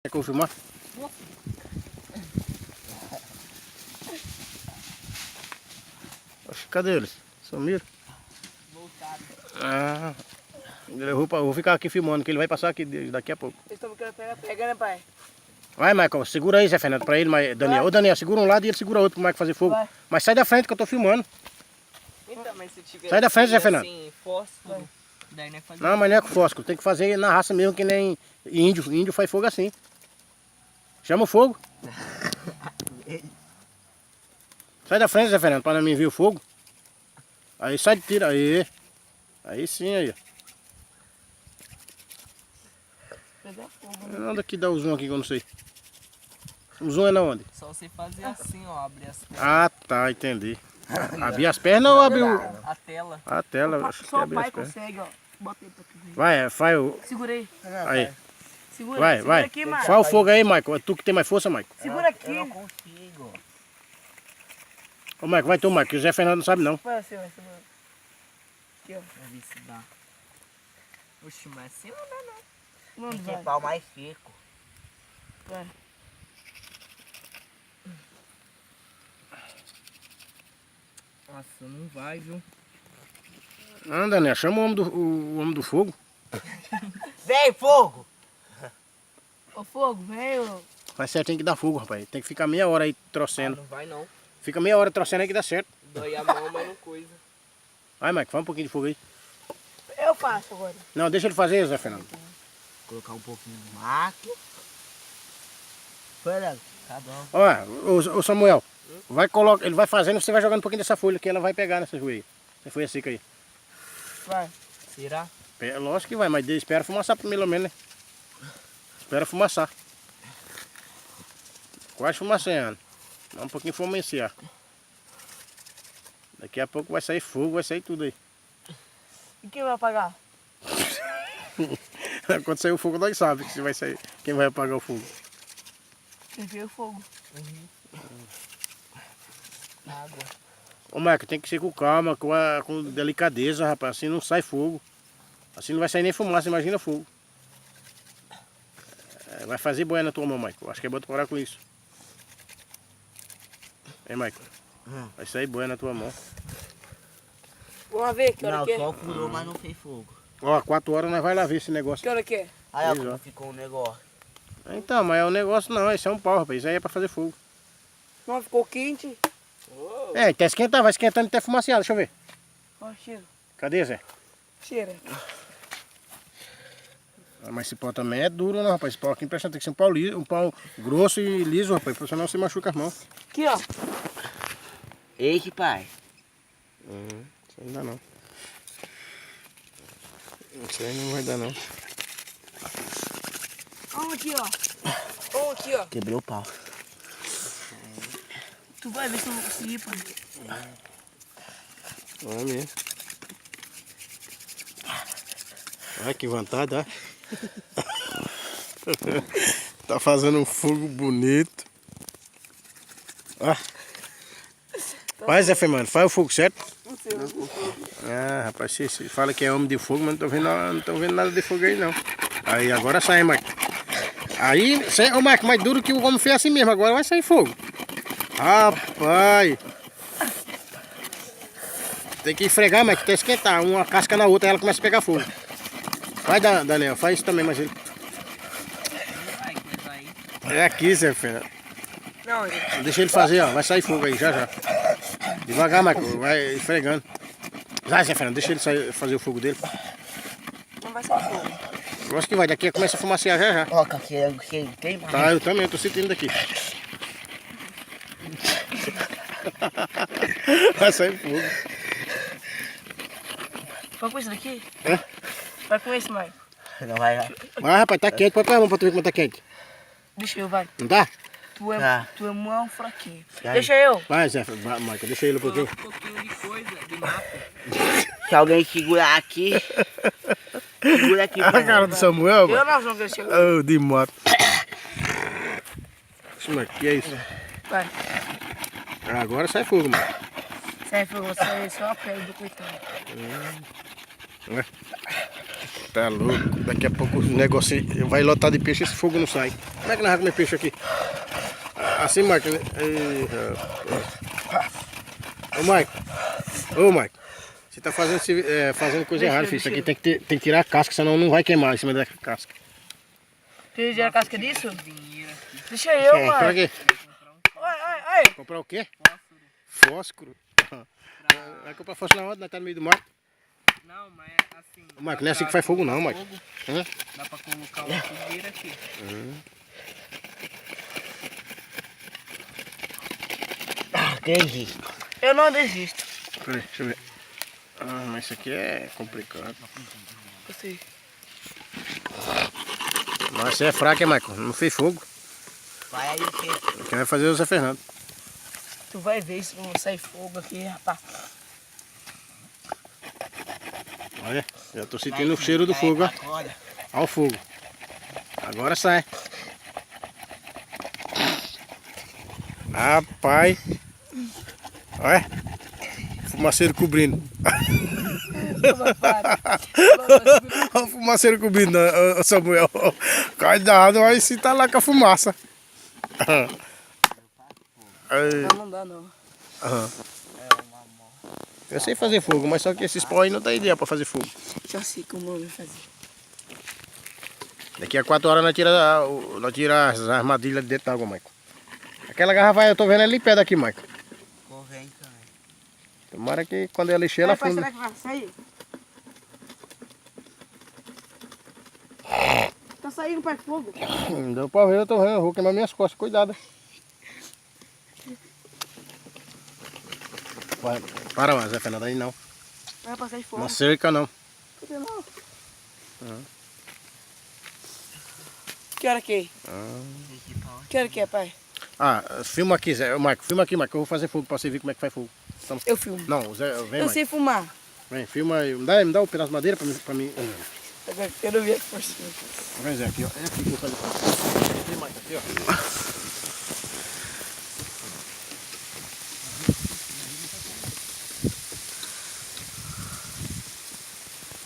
Quer que eu filmar? Oxe, cadê eles? Sumiram? Voltado. Ah, eu vou ficar aqui filmando, que ele vai passar aqui daqui a pouco. Eles estão querendo pegar, né, pai? Vai, Michael, segura aí, Zé Fernando, pra ele, Daniel. Ô, Daniel, segura um lado e ele segura outro pro Michael fazer fogo. Vai. Mas sai da frente que eu tô filmando. Então, mas se tiver Sai da frente, Zé Fernando. assim, fósforo, daí não é fazer. Não, mas não é com fósforo, tem que fazer na raça mesmo, que nem índio. Índio faz fogo assim. Chama o fogo. Sai da frente, Zé Fernando, pra não me ver o fogo. Aí sai de tiro, aí. Aí sim, aí. Pegar fogo, né? Onde que dá o zoom aqui que eu não sei? O zoom é na onde? Só você fazer assim, ó, abrir as pernas. Ah, tá, entendi. Abrir as pernas ou abrir o... A tela. A tela, acho que é Só o abrir as pai pernas. consegue, ó. Bota ele pra tu ver. Vai, faz o... Segura aí. Aí, Segura, vai, segura vai. aqui, Marcos. Faz o fogo aí, Michael. É tu que tem mais força, Michael. Segura aqui. Eu não consigo. Ô, Michael, vai tu, Michael, que o Zé Fernando não sabe não. Vai assim, vai, segura. Aqui, ó. Vamos ver se dá. Oxi, mas assim não dá, não. Onde Tem que vai? ser pau mais seco. Vai. Nossa, não vai, viu? Anda, né? Chama o homem do fogo. Vem, fogo! Ô, fogo, veio. Faz certo, tem que dar fogo, rapaz. Tem que ficar meia hora aí Ah, trocendo. não vai, não. Fica meia hora trocendo aí que dá certo. Dói a mão, mas não coisa. Vai, Michael, faz um pouquinho de fogo aí. Eu faço agora. Não, deixa ele fazer, Zé Fernando. Colocar um pouquinho no mato. Foi, Léo? Tá bom. Ó, ô Samuel, ele vai fazendo, você vai jogando um pouquinho dessa folha que ela vai pegar nessa folha aí. Essa folha seca aí. Vai. Será? Lógico que vai, mas espera fumaçar pelo menos, né? Espera fumaçar. Quase fumaçando. Dá um pouquinho fumaciar. Daqui a pouco vai sair fogo, vai sair tudo aí. E quem vai apagar? Quando sair o fogo, nós sabemos que vai sair, quem vai apagar o fogo. Quem veio o fogo. Água. Ô Marco, tem que ser com calma, com delicadeza, rapaz. Assim não sai fogo. Assim não vai sair nem fumaça, imagina fogo. É, vai fazer boia na tua mão, Michael. Acho que é bom tu parar com isso. Hein, Michael? Vai sair boia na tua mão. Vamos ver que hora Não, que é. só furou, mas não fez fogo. Ó, 4 horas nós vai lá ver esse negócio. Que hora que é? Aí, ó, Pois como é. ficou o negócio. Então, mas é um negócio não, esse é um pau, rapaz. Isso aí é pra fazer fogo. Não, ficou quente. É, até esquentar, vai esquentando até fumaciar, deixa eu ver. Ó, cheira. Cadê, Zé? Cheira. Ah, mas esse pau também é duro, não, rapaz. Esse pau aqui impressionante, tem que ser um pau liso, um pau grosso e liso, rapaz, porque senão você machuca as mãos. Aqui, ó. Eita, pai. Isso aí não dá não. Isso aí não vai dar não. Vamos aqui, ó. Vamos aqui, ó. Quebrou o pau. Tu vai ver se eu vou conseguir, pai. Olha mesmo. Olha que vontade, ó. Tá fazendo um fogo bonito. Ó. Vai, Zé Fernando, faz o fogo certo. Não sei, eu vou. Ah, rapaz, você fala que é homem de fogo, mas não tô vendo nada de fogo aí não. Aí agora sai, Marco. Aí, ô Marco, mais duro que o homem fez assim mesmo, agora vai sair fogo. Rapaz. Tem que esfregar, Marco, até esquentar. Uma casca na outra, ela começa a pegar fogo. Vai, Daniel, faz isso também, mas ele... Vai, coisa aí. É aqui, Zé Fernando. Não, ele... Deixa ele fazer, ó. Vai sair fogo aí, já. Devagar, Marco, vai esfregando. Vai, Zé Fernando, deixa ele fazer o fogo dele. não vai sair fogo. Acho que vai, daqui começa a fumaciar já. Ó, que tem mais. Tá, eu também, eu tô sentindo daqui. Vai sair fogo. Vai com esse daqui? É? Vai com esse, mãe. Não vai, vai. Vai, rapaz, tá quente. Põe pra mão pra tu ver como tá quente. Deixa eu, vai. Não tá? Tu é, Tá. tu é mão fraquinho. Aí. Deixa eu. Vai, Zé, vai, Michael, deixa ele um pouquinho. Um pouquinho de coisa, de mapa. Se alguém segurar aqui. Segura aqui, A pai. cara do Samuel, Eu mano. não vou deixar. Oh, de moto. Isso, mano, que é isso? Vai. Agora sai fogo, mano. Sai fogo, sai só a pele do coitado. Ué. Tá louco. Daqui a pouco o negócio vai lotar de peixe e esse fogo não sai. Como é que nós vamos comer peixe aqui? Assim, Mike. Ô, Mike. Ô, Mike. Você tá fazendo coisa errada, filho. Isso aqui tem que tirar a casca, senão não vai queimar em cima da casca. Você já a casca disso? Deixa eu, mano. Pra quê? Ai. Comprar o quê? Fósforo. Vai comprar fósforo na hora, nós tá no meio do mato. Não, mas assim... Ô, Mike, não é assim que faz fogo não, Mike. Dá pra colocar uma fogueira aqui. Entendi. Eu não desisto. Peraí, deixa eu ver. Mas isso aqui é complicado. Eu sei. Mas você é fraco, hein, Michael? Não fez fogo. Vai aí, filho. Quem vai fazer é o Zé Fernando. Tu vai ver se não sai fogo aqui, rapaz. Olha, já tô sentindo o cheiro do fogo, ó. Olha o fogo. Agora sai. Rapaz. Olha. Fumaceiro cobrindo. Olha o fumaceiro cobrindo, ô Samuel. Cuidado, aí se tá lá com a fumaça. Não dá não. Eu sei fazer fogo, mas só que esses pau aí não dá ideia pra fazer fogo. Já sei como eu vou fazer. Daqui a 4 horas nós tira as armadilhas de dentro da água, Michael. Aquela garrafa aí, eu tô vendo ali perto aqui, Michael. Corrente também. Tomara que quando ela encher, ela Pai, funda. será que vai sair? Tá saindo, pai, fogo. Deu pra ver, eu tô vendo, eu vou queimar minhas costas, cuidado. Vai, para lá, Zé Fernando, aí não. Vai passar de fogo. Na cerca não. Cadê não? Que hora que é? Que hora que é, pai? Filma aqui, Zé. Marco, filma aqui, Marco, eu vou fazer fogo pra você ver como é que faz fogo. Então, Eu filmo. não, Zé, vem, Eu Marco. sei fumar. Vem, filma aí. Me dá um pedaço de madeira pra mim. Agora eu quero ver aqui por cima. Vem, Zé, aqui, ó. É aqui que eu faço. Aqui, Marco, aqui, ó.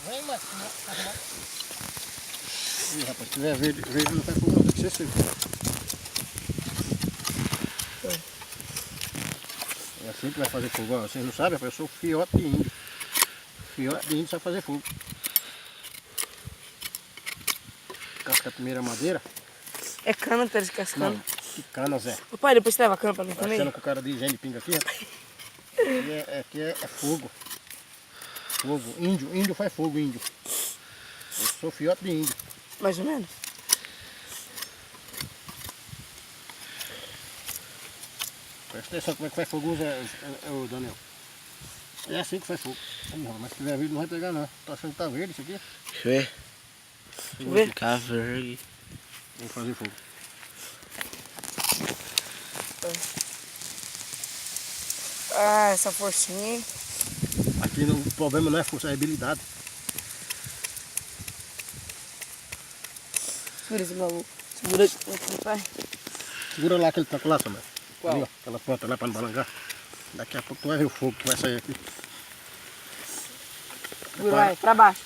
Vem, Marco. Ih, rapaz, se tiver verde não faz fogo não, tem que ser seco. É assim que vai fazer fogo, ó. Vocês não sabem, rapaz, eu sou fiote de índio. Fiote de índio sabe fazer fogo. Casca a primeira madeira. É cana que tá descascando. Não, que cana, Zé. Ô, pai, depois você leva a cana pra mim Tá também? achando com o cara de higiene de pinga aqui, rapaz? Aqui é fogo. Fogo. Índio faz fogo, índio. Eu sou fiote de índio. Mais ou menos. Presta atenção como é que faz fogo, ô Daniel. É assim que faz fogo. Mas se tiver verde não vai pegar não. Tô achando que tá verde isso aqui. Deixa eu ver. Deixa eu ver. Ficar verde. Vou fazer fogo. Ah, essa forcinha, hein? Aqui o problema não é força, é habilidade. Segura esse maluco. Segura aqui, pai. Segura lá aquele taco lá, Samuel. Qual? Ali, ó, aquela ponta lá pra não balançar. Daqui a pouco tu vai ver o fogo que vai sair aqui. Segura, vai, pra baixo.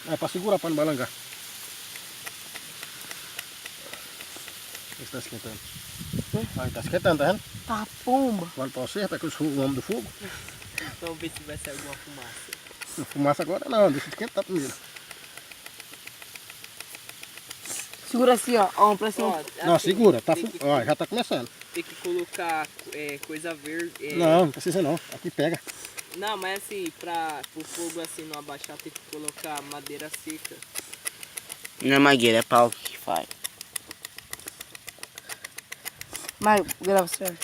É pra segurar pra não balançar. Vê se tá esquentando. Aí tá esquentando, tá vendo? Tá, pomba. Olha pra você, rapaz, que eu sou o homem do fogo. Vamos ver se vai sair alguma fumaça. Não fumaça agora não, deixa esquentar primeiro. Segura assim, ó, pra cima. Não, segura, tá, ó, já tá começando. Tem que colocar coisa verde. Não precisa não, aqui pega. Não, mas assim, para o fogo assim não abaixar, tem que colocar madeira seca. Não é magueira, é pau que faz. Mário, grava sério.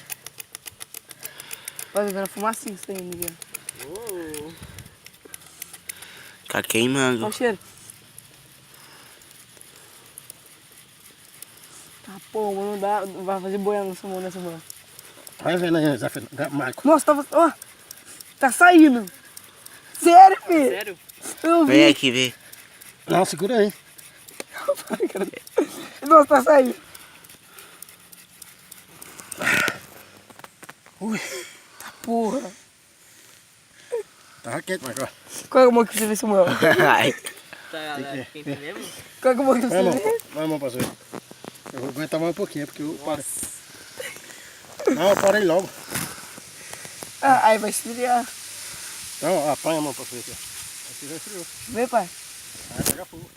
Vai vendo fumacinha isso aí, Miguel. Oh. Tá queimando. Olha o cheiro. Tá, pomba, não dá, não vai fazer boiando nessa mão. Vai vendo aí, Zé Fernando, Marco. Nossa, ó, tá saindo. Sério, filho? Sério? Eu vi. Vem aqui ver. Não, segura aí. Nossa, tá saindo. Ui, Tá porra. tá quente, Marco. Qual é a mão que você vê, Samuel? Ai. Tá, galera, quente mesmo? Qual é a mão que Vai, você vê? vai, mão pra você. Eu vou aguentar mais um pouquinho, porque eu parei. Não, eu parei logo. Ah, aí vai esfriar. Então, apanha a mão pra frente. Aqui já esfriou. Vê, pai. Vai pegar fogo.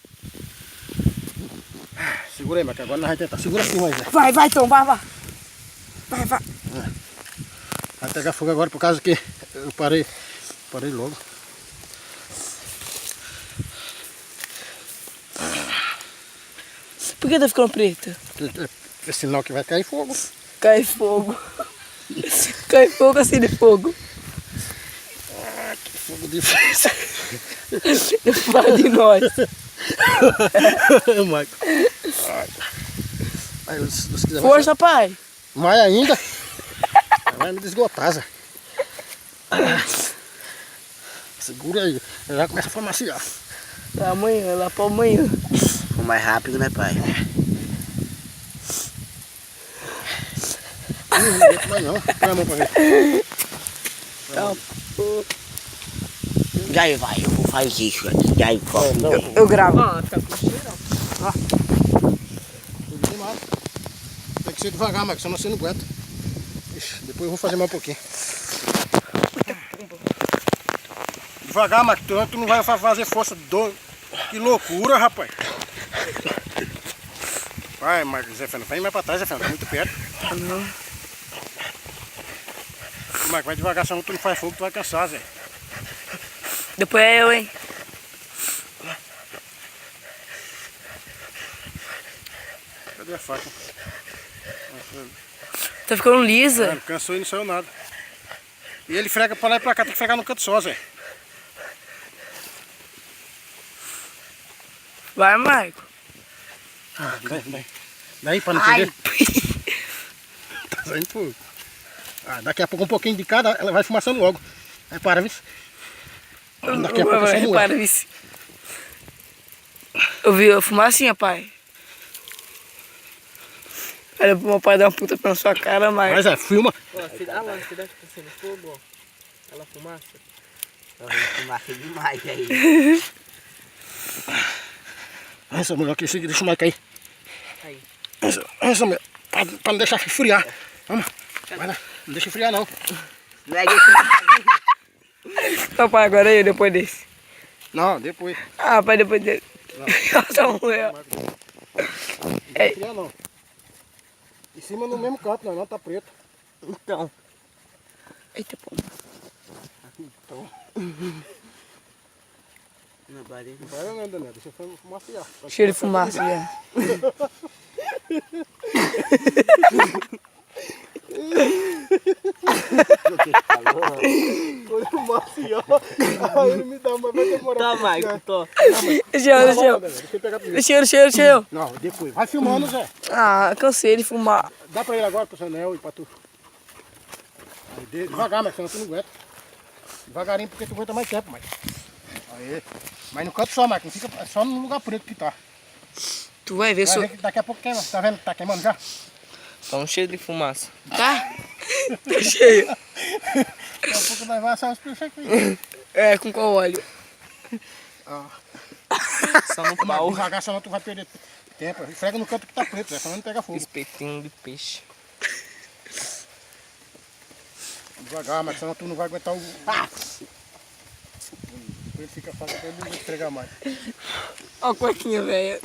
Segura aí, Mac, agora nós vamos tentar. Segura assim, mais. Vai, Tom, vai. Vai. Vai pegar fogo agora por causa que eu parei logo. Por que tá ficando preto? É sinal que vai cair fogo. Cai fogo. Cai fogo assim de fogo. Que fogo difícil. Vai de nós. Mac. Aí, se Deus quiser, Força, pai. vai ainda. Vai me desgotar, Zé. Segura aí. Já começa a farmaciar. Amanhã, lá pra amanhã. Vou mais rápido, né, pai? Não aguento mais não. Põe a mão pra ver. Já vai, eu vou fazer isso. Já vai. Eu gravo. Ó, fica com cheiro, ó. Tudo demais. Tem que ser devagar, Max, senão você não aguenta. Ixi, depois eu vou fazer mais um pouquinho. Devagar, Max, tu não vai fazer força. Que loucura, rapaz. Vai, Max, Zé Fernando, vai mais pra trás, Zé Fernando, tá muito perto. Não. Max, vai devagar, senão tu não faz fogo, tu vai cansar, Zé. Depois é eu, hein. Cadê a faca? Tá ficando lisa. Não cansou e não saiu nada. E ele frega pra lá e pra cá, tem que fregar no canto só, Zé. Vai, Marco. Daí pra não perder. Tá saindo fogo. Daqui a pouco um pouquinho de cada, ela vai fumaçando logo. Aí para, viu? Daqui a pouco é só moer. Para, vice. Eu vi a fumacinha, pai. Olha pro meu pai dar uma puta pra sua cara, Marco. Mas filma. Ó, a lâmpada tá sendo fogo, ó. Ela fumaça. Eu vou fumaça demais aí. Essa mulher aqui, deixa o Mike aí. Aí. Essa mulher, pra não deixar esfriar. Vamos, vai lá, não deixa esfriar não. Não é isso. Papai, agora eu, depois desse. Não, depois. Ah, pai, depois desse. Essa mulher. Não deixa esfriar não. Em cima no mesmo canto, não, tá preto. Então. Eita, pô. Então, Não vai. não vai não, Daniel, deixa eu fumaciar. Cheiro de fumaça já. Quando fumaciar, aí ele me dá uma, vai demorar. Tá, Marco, tô. Cheiro. Deixa eu pegar primeiro. Cheiro. Não, depois. Vai filmando, Zé. Ah, cansei de fumar. Dá pra ele agora, pro Sanel e pra tu. Aí, devagar, mas senão tu não aguenta. Devagarinho, porque tu aguenta mais tempo, mas. Aí. Mas no canto só, Marcos, não fica só no lugar preto que tá. Tu vai ver Vai ver que daqui a pouco queima. Tá vendo que tá queimando já? Tá um cheiro de fumaça. Tá? Tá cheio. Daqui a pouco nós vamos assar os peixes aqui. É, com qual óleo? Só no Mas pau. devagar, senão tu vai perder tempo. Esfrega no canto que tá preto, Zé, senão não pega fogo. Espetinho de peixe. Devagar, mas senão tu não vai aguentar o. Ele fica fácil pra ele não esfregar mais. Ó a cuequinha, velho.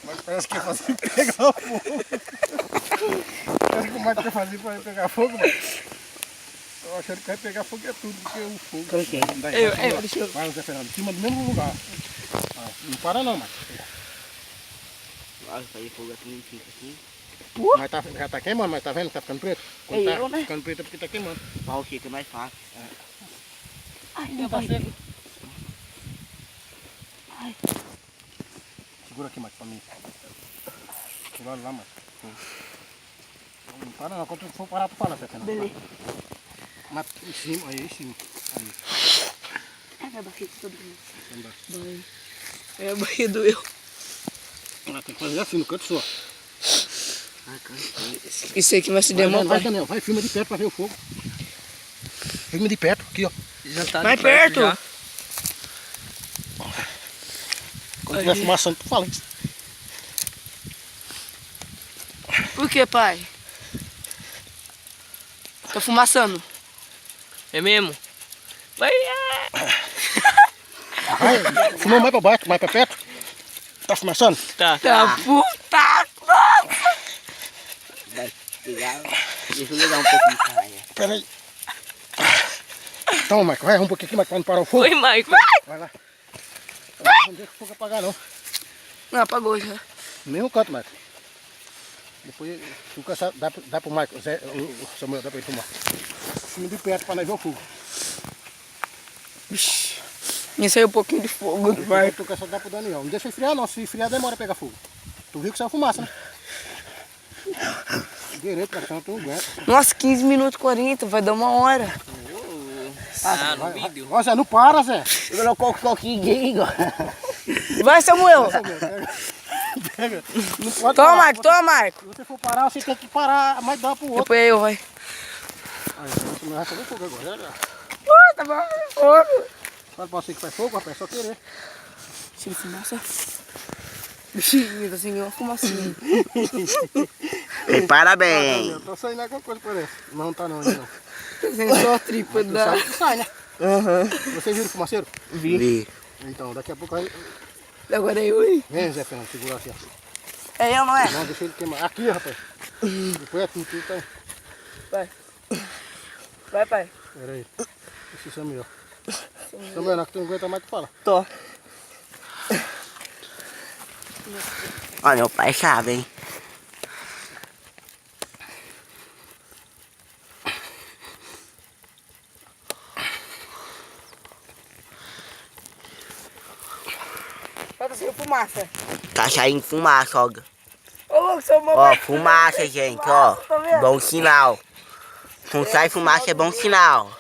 Mas parece que é fazer pegar fogo. Parece que o Marcos quer fazer pra ele pegar fogo, mano. Eu achando que vai pegar fogo é tudo, porque o fogo. Deixa eu. Vai, Zé Fernando, em cima do mesmo lugar. Não para não, Marcos. Vai fazer fogo aqui, não fica aqui. Mas já tá queimando, mas tá vendo que tá ficando preto? Quando É tá eu, né? ficando preto é porque tá queimando. O pau fica mais fácil. Ai, Não minha tá barriga. seco. Segura aqui, Marcos, pra mim. Segura lá, Marcos. Não para não, quando tu for parar, tu fala, Zé Fernando. Beleza. Mas em cima, aí em cima. Aí. Ai, minha barriga toda. Andar. É, a barriga doeu. Tem que fazer assim, no canto só. Isso aqui vai se demorar. Vai, Daniel, vai, filma de perto pra ver o fogo. Filma de perto, aqui, ó. Já tá Mais de perto. já. Quando tiver fumaçando, tu fala isso. Por que, pai? Tá fumaçando. É mesmo? Vai, Vai, fumou mais pra baixo, mais pra perto. Tá fumaçando? Tá. Tá puta! Legal. Deixa eu ligar um pouquinho pra raia. Pera aí. Toma, Michael, vai um pouquinho aqui, Michael, pra não parar o fogo. Oi, Michael. Vai lá. Não deixa o fogo apagar, não. Não, apagou já. No mesmo canto, Michael. Depois, tu cansar, dá pro Michael, Zé, o Samuel, dá pra ele fumar. Filme de perto pra nós ver o fogo. Vixe. E saiu um pouquinho de fogo do pai. Tu cansar, dá pro Daniel. Não deixa esfriar, não. Se esfriar, demora a pegar fogo. Tu viu que saiu fumaça, né? Direito, Michael, tu não aguenta. Nossa, 15 minutos 40, vai dar 1 hora. Ah, no vídeo. Ó, Zé, não para, Zé. Eu não coloco ninguém agora. Vai, Samuel. Pega. Não pode Toma, parar. Marco, toma, Marco. Se você for parar, você tem que parar, mas dá pro outro. Depois eu, vai. Aí, você vai fazer fogo agora. Tá bom, fogo. Fala pra você que faz fogo, rapaz, é só querer. Cheiro de fumaça. Bichinho, tá sem uma fumacinha. E parabéns. Eu tô saindo alguma coisa por essa. Não tá não, ainda não. Tá sem só a tripa Tu da... sabe que sai, né? Aham. Vocês viram o fumaceiro? Vi. Então, daqui a pouco aí... Agora é eu, hein? Vem, Zé Fernando, segura assim, ó. É eu, não é? Não, deixa ele queimar. Aqui, rapaz. Depois é tudo, tá? Vai. Vai, pai. Pera aí. Esse Samuel. Samuel, não, que tu não aguenta mais, tu fala. Tô. Olha, meu pai sabe, hein? Tá saindo fumaça. Tá saindo fumaça, ó. Ô, louco, seu irmão Ó, vai- fumaça, gente, ó. Tá vendo? Bom sinal. Não sai fumaça é bom sinal.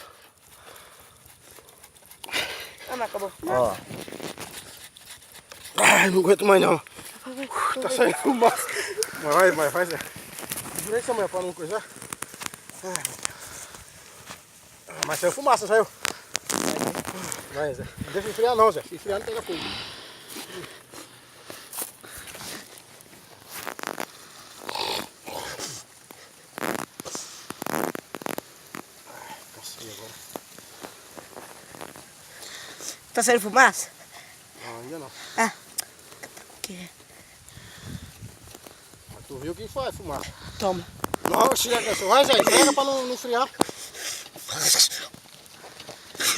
Ah, não, acabou. Ó. Ai, não aguento mais não. Tá saindo fumaça. Vai, Zé. Segura aí, Samuel, pra não coisar. Ai, mas saiu fumaça, saiu. Vai, Zé. Não deixa esfriar não, Zé. Se esfriar não pega fogo. Tá saindo fumaça? Não, ainda não. Ah. Que? Mas tu viu o que faz fumaça. Toma. Não, chega, vai, Zé. Pega pra não esfriar.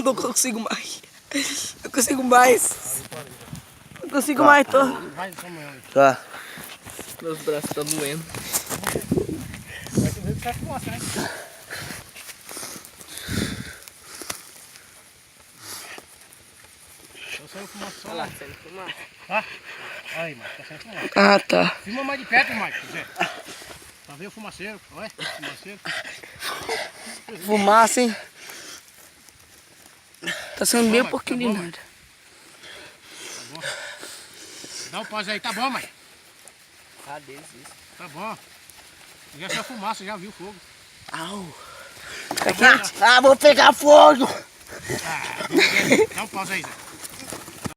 Não consigo mais. Não consigo mais. Não consigo mais, tô. Vai, Samuel. Ó. Meus braços estão doendo. Vai tu ver que sai fumaça, né? Tá saindo fumaça só Olha lá. lá, saindo fumaça. Tá? Aí, Mike, tá saindo fumaça. Ah, tá. Filma mais de perto, Mike, Zé. Tá vendo o fumaceiro? Olha, fumaceiro. Fumaça, hein? Tá saindo bem Tá bom, pouquinho de tá bom, nada. Dá um pause aí, tá bom, Mike? Cadê isso? Tá bom. Já saiu fumaça, já viu o fogo. Au. Tá quente? Ah, vou pegar fogo. Dá um pause aí, Zé.